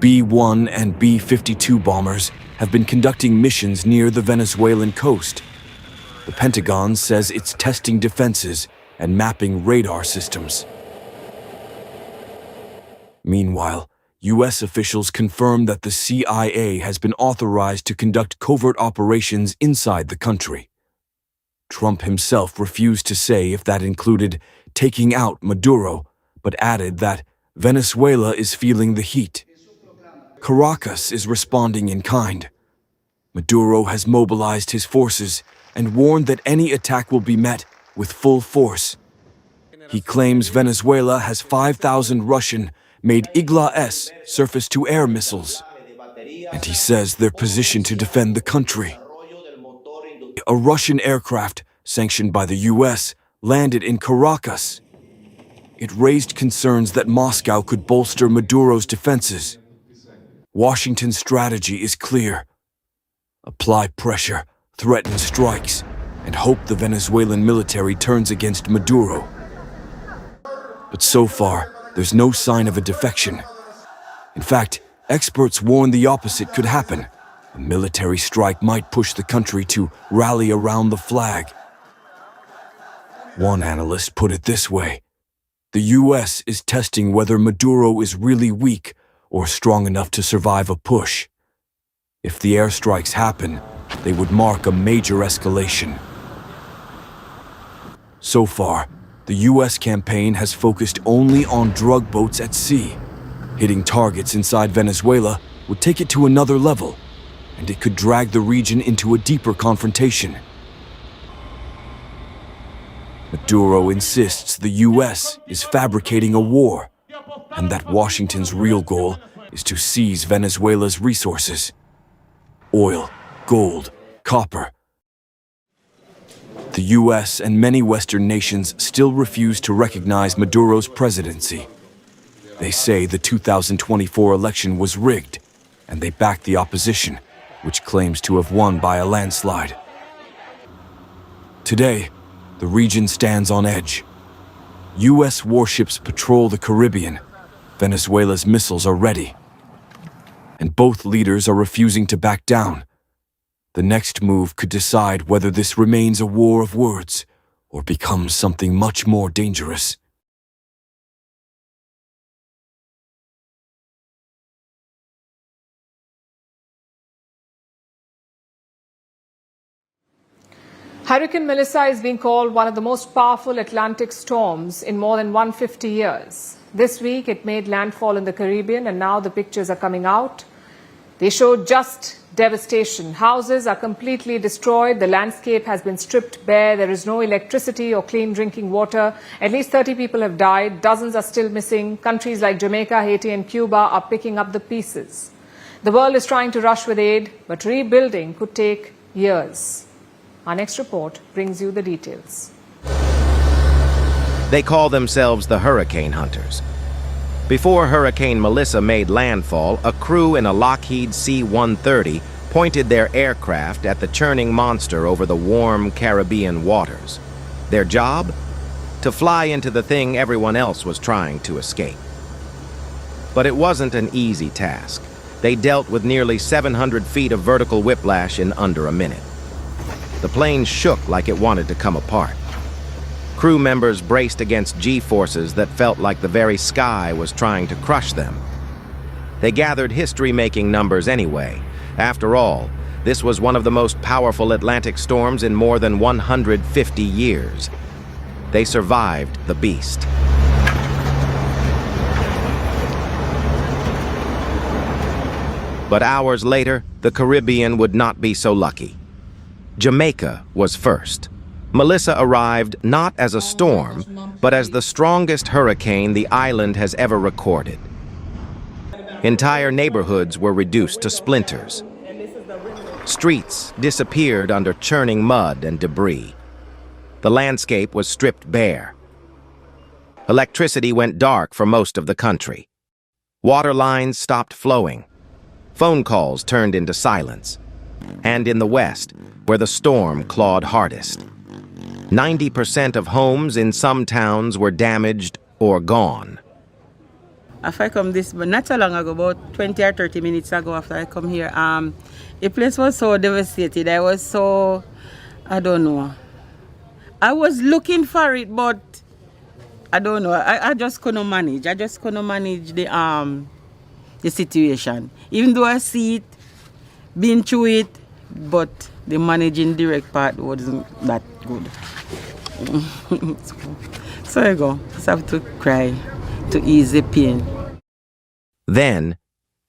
J: B-1 and B-52 bombers have been conducting missions near the Venezuelan coast. The Pentagon says it's testing defenses and mapping radar systems. Meanwhile, U.S. officials confirm that the CIA has been authorized to conduct covert operations inside the country. Trump himself refused to say if that included taking out Maduro, but added that Venezuela is feeling the heat. Caracas is responding in kind. Maduro has mobilized his forces and warned that any attack will be met with full force. He claims Venezuela has 5,000 Russian-made Igla-S surface-to-air missiles, and he says they're positioned to defend the country. A Russian aircraft, sanctioned by the U.S., landed in Caracas. It raised concerns that Moscow could bolster Maduro's defenses. Washington's strategy is clear. Apply pressure, threaten strikes, and hope the Venezuelan military turns against Maduro. But so far, there's no sign of a defection. In fact, experts warn the opposite could happen. A military strike might push the country to rally around the flag. One analyst put it this way: the U.S. is testing whether Maduro is really weak or strong enough to survive a push. If the airstrikes happen, they would mark a major escalation. So far, the U.S. campaign has focused only on drug boats at sea. Hitting targets inside Venezuela would take it to another level, and it could drag the region into a deeper confrontation. Maduro insists the U.S. is fabricating a war. and that Washington's real goal is to seize Venezuela's resources: oil, gold, copper. The US and many Western nations still refuse to recognize Maduro's presidency. They say the 2024 election was rigged, and they back the opposition, which claims to have won by a landslide. Today, the region stands on edge. US warships patrol the Caribbean. Venezuela's missiles are ready. And both leaders are refusing to back down. The next move could decide whether this remains a war of words or becomes something much more dangerous.
A: Hurricane Melissa is being called one of the most powerful Atlantic storms in more than 150 years. This week, it made landfall in the Caribbean, and now the pictures are coming out. They show just devastation. Houses are completely destroyed. The landscape has been stripped bare. There is no electricity or clean drinking water. At least 30 people have died. Dozens are still missing. Countries like Jamaica, Haiti, and Cuba are picking up the pieces. The world is trying to rush with aid, but rebuilding could take years. Our next report brings you the details.
K: They call themselves the Hurricane Hunters. Before Hurricane Melissa made landfall, a crew in a Lockheed C-130 pointed their aircraft at the churning monster over the warm Caribbean waters. Their job? To fly into the thing everyone else was trying to escape. But it wasn't an easy task. They dealt with nearly 700 feet of vertical whiplash in under a minute. The plane shook like it wanted to come apart. Crew members braced against G-forces that felt like the very sky was trying to crush them. They gathered history-making numbers anyway. After all, this was one of the most powerful Atlantic storms in more than 150 years. They survived the beast. But hours later, the Caribbean would not be so lucky. Jamaica was first. Melissa arrived not as a storm, but as the strongest hurricane the island has ever recorded. Entire neighborhoods were reduced to splinters. Streets disappeared under churning mud and debris. The landscape was stripped bare. Electricity went dark for most of the country. Water lines stopped flowing. Phone calls turned into silence. And in the West, where the storm clawed hardest, 90% of homes in some towns were damaged or gone.
L: After I come this, but not so long ago, about 20 or 30 minutes ago after I come here, the place was so devastated. I was so, I don't know. I was looking for it, but I don't know. I just couldn't manage. I just couldn't manage the situation. Even though I see it, been through it, but the managing direct part wasn't that good. So I go, just have to cry to ease the pain.
K: Then,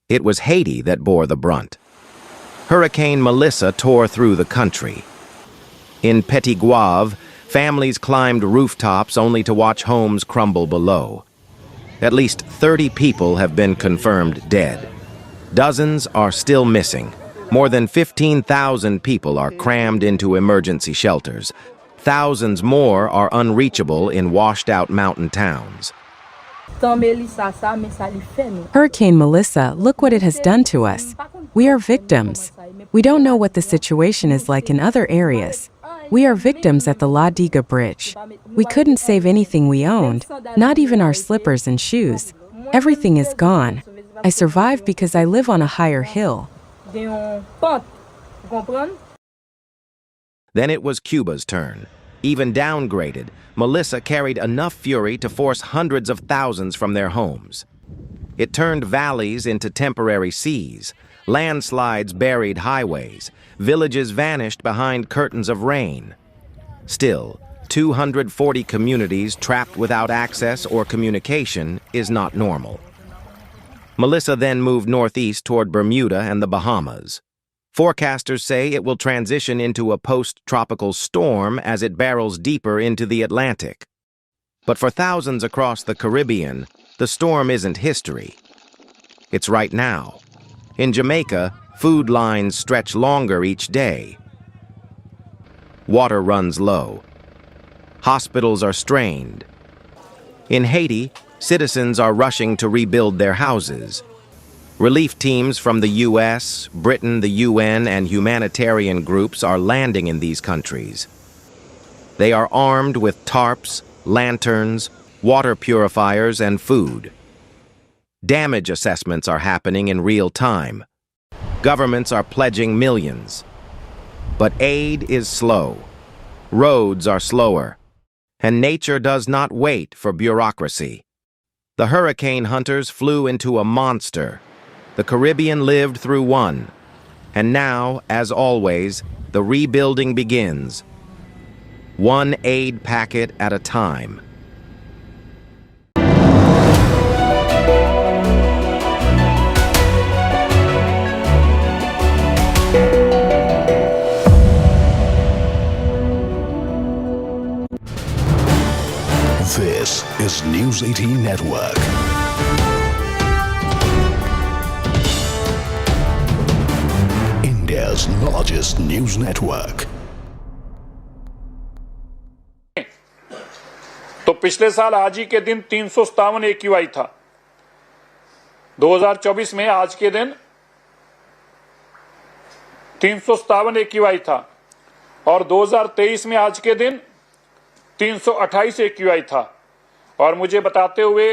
K: it was Haiti that bore the brunt. Hurricane Melissa tore through the country. In Petit Guave, families climbed rooftops only to watch homes crumble below. At least 30 people have been confirmed dead. Dozens are still missing. More than 15,000 people are crammed into emergency shelters. Thousands more are unreachable in washed-out mountain towns.
M: Hurricane Melissa, look what it has done to us. We are victims. We don't know what the situation is like in other areas. We are victims at the La Diga Bridge. We couldn't save anything we owned, not even our slippers and shoes. Everything is gone. I survived because I live on a higher hill.
K: Then it was Cuba's turn. Even downgraded, Melissa carried enough fury to force hundreds of thousands from their homes. It turned valleys into temporary seas. Landslides buried highways. Villages vanished behind curtains of rain. Still, 240 communities trapped without access or communication is not normal. Melissa then moved northeast toward Bermuda and the Bahamas. Forecasters say it will transition into a post-tropical storm as it barrels deeper into the Atlantic. But for thousands across the Caribbean, The storm isn't history. It's right now. In Jamaica, food lines stretch longer each day. Water runs low. Hospitals are strained. In Haiti, citizens are rushing to rebuild their houses. Relief teams from the US, Britain, the UN, and humanitarian groups are landing in these countries. They are armed with tarps, lanterns, water purifiers, and food. Damage assessments are happening in real time. Governments are pledging millions. But aid is slow. Roads are slower. And nature does not wait for bureaucracy. The hurricane hunters flew into a monster. The Caribbean lived through one. And now, as always, the rebuilding begins. One aid packet at a time.
F: This is News 18 Network. India's largest news network.
G: तो पिछले साल आज ही के दिन 357 AQI था। 2024 में आज के दिन 357 AQI था और 2023 में आज के दिन 328 AQI था। और मुझे बताते हुए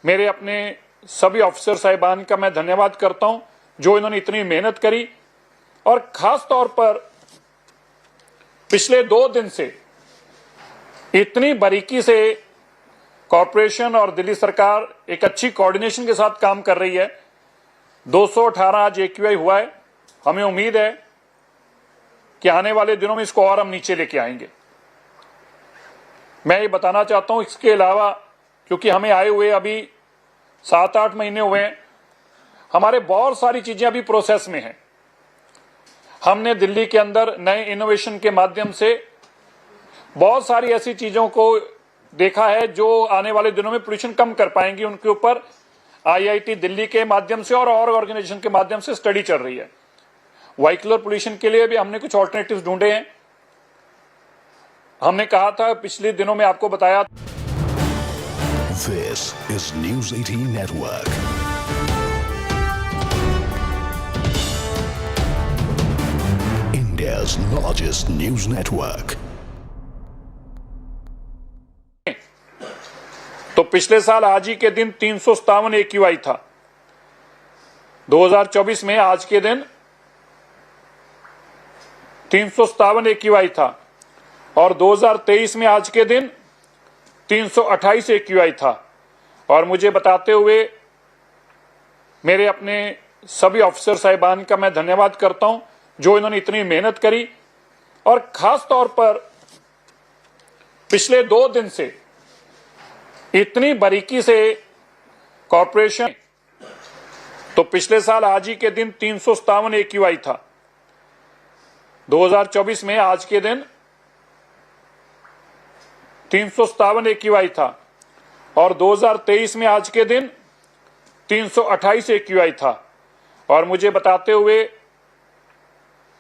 G: मेरे अपने सभी ऑफिसर साहिबान का मैं धन्यवाद करता हूं जो इन्होंने इतनी मेहनत करी और खास तौर पर पिछले 2 दिन से इतनी बारीकी से कॉरपोरेशन और दिल्ली सरकार एक अच्छी कोऑर्डिनेशन के साथ काम कर रही है। 218 आज AQI हुआ है। हमें उम्मीद है कि आने वाले दिनों में इसको और हम नीचे लेके आएंगे। मैं ये बताना चाहता हूं इसके अलावा क्योंकि हमें आए हुए अभी 7-8 महीने हुए हैं, हमारे बहुत सारी चीजें अभी प्रोसेस में हैं। हमने दिल्ली के अंदर नए इनोवेशन के माध्यम से बहुत सारी ऐसी चीजों को देखा है जो आने वाले दिनों में पोल्यूशन कम कर पाएंगी। उनके ऊपर IIT दिल्ली के माध्यम से और ऑर्गेनाइजेशन के माध्यम से स्टडी चल रही है। व्हीकलर पोल्यूशन के लिए भी हमने कुछ ऑल्टरनेटिव्स ढूंढे हैं। हमने कहा था पिछले दिनों में आपको बताया।
F: This is News 18 Network. India's largest news network.
G: तो पिछले साल आज ही के दिन 357 AQI था। 2024 में आज के दिन 357 AQI था और 2023 में आज के दिन 328 AQI था। और मुझे बताते हुए मेरे अपने सभी ऑफिसर साहिबान का मैं धन्यवाद करता हूं जो इन्होंने इतनी मेहनत करी और खास तौर पर पिछले 2 दिन से इतनी बारीकी से कॉरपोरेशन। तो पिछले साल आज ही के दिन 357 AQI था। 2024 में आज के दिन 357 AQI था और 2023 में आज के दिन 328 AQI था। और मुझे बताते हुए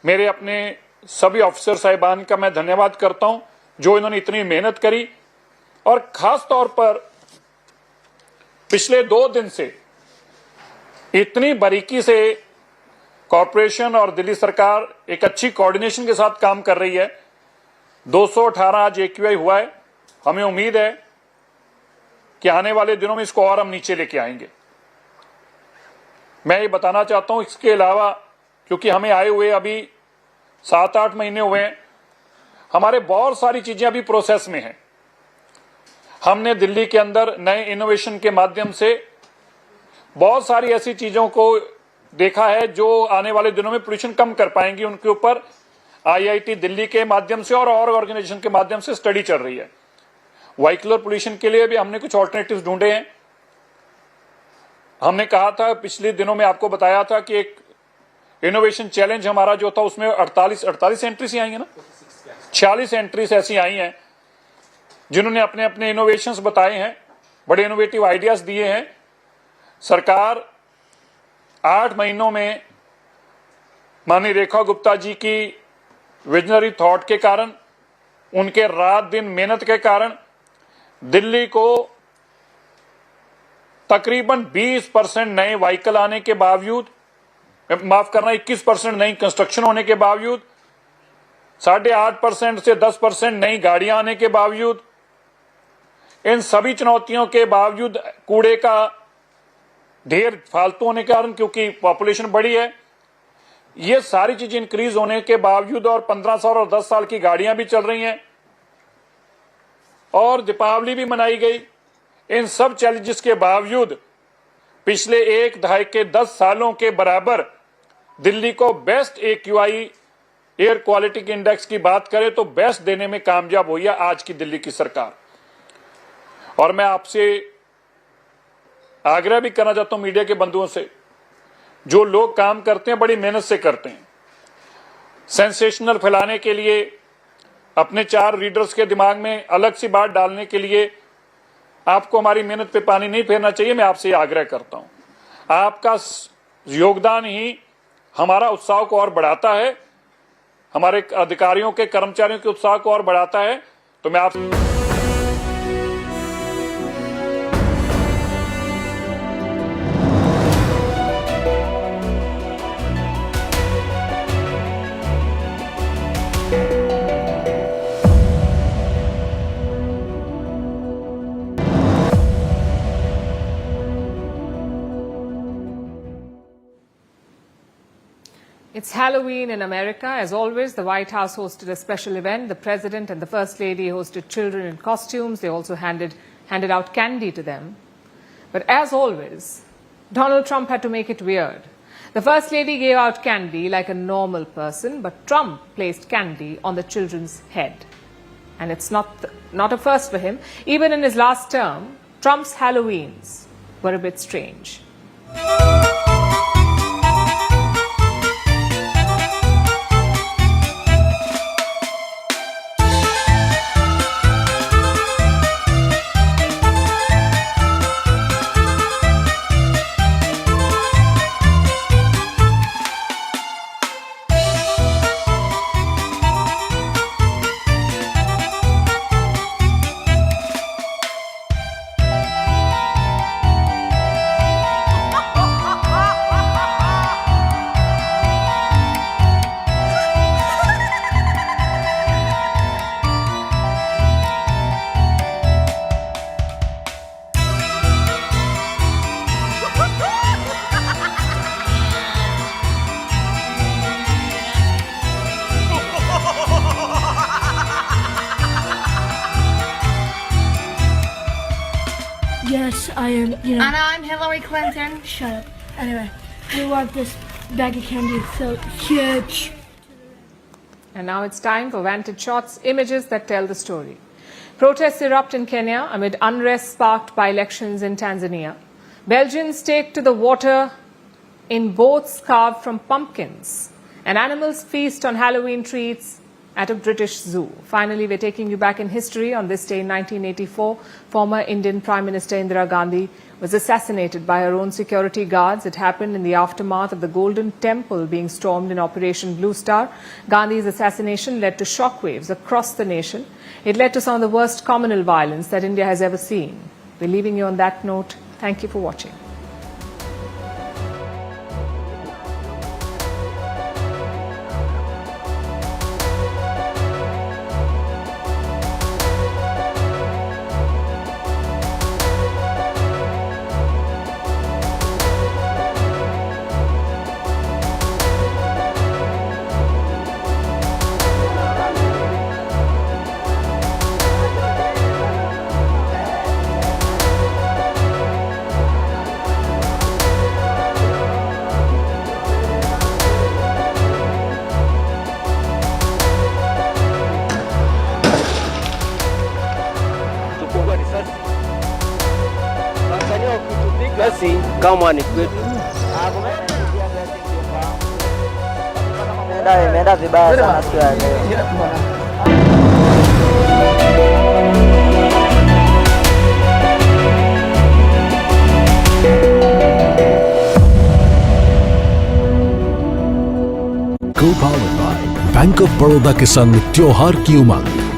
G: मेरे अपने सभी ऑफिसर साहिबान का मैं धन्यवाद करता हूं जो इन्होंने इतनी मेहनत करी और खास तौर पर पिछले 2 दिन से इतनी बारीकी से कॉरपोरेशन और दिल्ली सरकार एक अच्छी कोऑर्डिनेशन के साथ काम कर रही है। 218 आज AQI हुआ है। हमें उम्मीद है कि आने वाले दिनों में इसको और हम नीचे लेके आएंगे। मैं ये बताना चाहता हूं इसके अलावा क्योंकि हमें आए हुए अभी 7-8 महीने हुए हैं, हमारे बहुत सारी चीजें अभी प्रोसेस में हैं। हमने दिल्ली के अंदर नए इनोवेशन के माध्यम से बहुत सारी ऐसी चीजों को देखा है जो आने वाले दिनों में पोल्यूशन कम कर पाएंगी। उनके ऊपर IIT दिल्ली के माध्यम से और ऑर्गेनाइजेशन के माध्यम से स्टडी चल रही है। व्हीकलर पोल्यूशन के लिए भी हमने कुछ ऑल्टरनेटिव्स ढूंढे हैं। हमने कहा था पिछले दिनों में आपको बताया था कि एक इनोवेशन चैलेंज हमारा जो था उसमें 48 एंट्रीज आई है ना, 46 एंट्रीज ऐसी आई हैं जिन्होंने अपने अपने इनोवेशंस बताए हैं बड़े इनोवेटिव आइडियाज दिए हैं। सरकार 8 महीनों में माननीय रेखा गुप्ता जी की विजनरी थॉट के कारण, उनके रात दिन मेहनत के कारण दिल्ली को तकरीबन 20% नए व्हीकल आने के बावजूद, माफ करना 21% नई कंस्ट्रक्शन होने के बावजूद, 8.5% से 10% नई गाड़ियां आने के बावजूद, इन सभी चुनौतियों के बावजूद कूड़े का ढेर फालतू होने के कारण, क्योंकि पॉपुलेशन बढ़ी है, ये सारी चीजें इंक्रीज होने के बावजूद और 15 साल और 10 साल की गाड़ियां भी चल रही हैं और दीपावली भी मनाई गई। इन सब चैलेंजेस के बावजूद पिछले एक दहाई के 10 सालों के बराबर दिल्ली को बेस्ट AQI एयर क्वालिटी के इंडेक्स की बात करें तो बेस्ट देने में कामयाब हुई है आज की दिल्ली की सरकार। और मैं आपसे आग्रह भी करना चाहता हूं मीडिया के बंधुओं से, जो लोग काम करते हैं बड़ी मेहनत से करते हैं, सेंसेशनल फैलाने के लिए, अपने 4 रीडर्स के दिमाग में अलग सी बात डालने के लिए आपको हमारी मेहनत पे पानी नहीं फेरना चाहिए। मैं आपसे आग्रह करता हूं, आपका योगदान ही हमारा उत्साह को और बढ़ाता है, हमारे अधिकारियों के कर्मचारियों के उत्साह को और बढ़ाता है। तो मैं आप
A: It's Halloween in America. As always, the White House hosted a special event. The President and the First Lady hosted children in costumes. They also handed out candy to them. But as always, Donald Trump had to make it weird. The First Lady gave out candy like a normal person, but Trump placed candy on the children's head. And it's not a first for him. Even in his last term, Trump's Halloweens were a bit strange.
N: Yes, I am, And I'm Hillary Clinton. Shut up. Anyway, we want this bag of candy. It's so huge.
A: And now it's time for Vantage Shots, images that tell the story. Protests erupt in Kenya amid unrest sparked by elections in Tanzania. Belgians take to the water in boats carved from pumpkins. And animals feast on Halloween treats at a British zoo. Finally, we're taking you back in history. On this day in 1984, former Indian Prime Minister Indira Gandhi was assassinated by her own security guards. It happened in the aftermath of the Golden Temple being stormed in Operation Blue Star. Gandhi's assassination led to shockwaves across the nation. It led to some of the worst communal violence that India has ever seen. We're leaving you on that note. Thank you for watching.
O: Basi kama ni kwetu imeenda vibaya sana siku ya leo.
F: Bank of Baroda के संग त्योहार की उमंग।